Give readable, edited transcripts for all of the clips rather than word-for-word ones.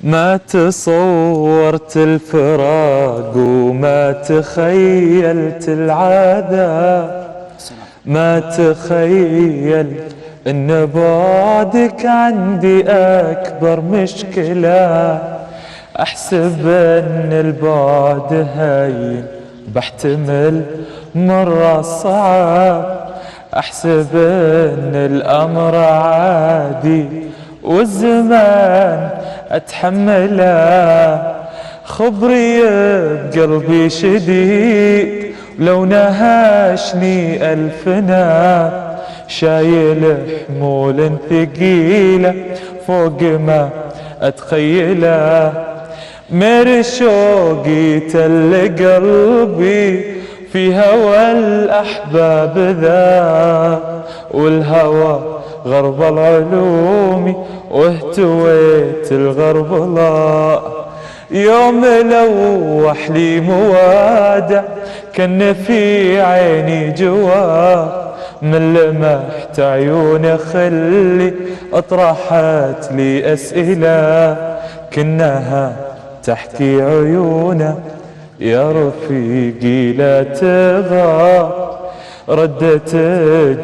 ما تصورت الفراق وما تخيلت العذاب، ما تخيلت ان بعدك عندي اكبر مشكلة. احسب ان البعد هين بحتمل مرة صعب، احسب ان الامر عادي والزمان اتحمله. خبري بقلبي شديد لو نهاشني الف نار، شايل حمول ثقيلة فوق ما اتخيله. مر شوقي تل قلبي في هوى الاحباب ذا، والهوى غرب العلوم واهتويت الغرب لا. يوم لوح لي موادع كان في عيني جواب، من لمحت عيون خلي اطرحت لي اسئله، كنها تحكي عيونه يا رفيقي لا تغار. ردت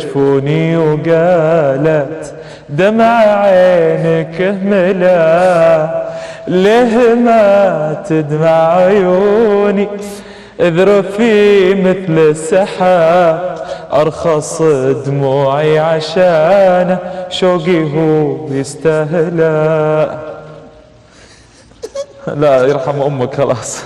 جفوني وقالت دمع عينك اهمله، ليه ما تدمع عيوني اذرفي مثل السحاب. ارخص دموعي عشان شوقي هو يستاهله. لا يرحم امك خلاص.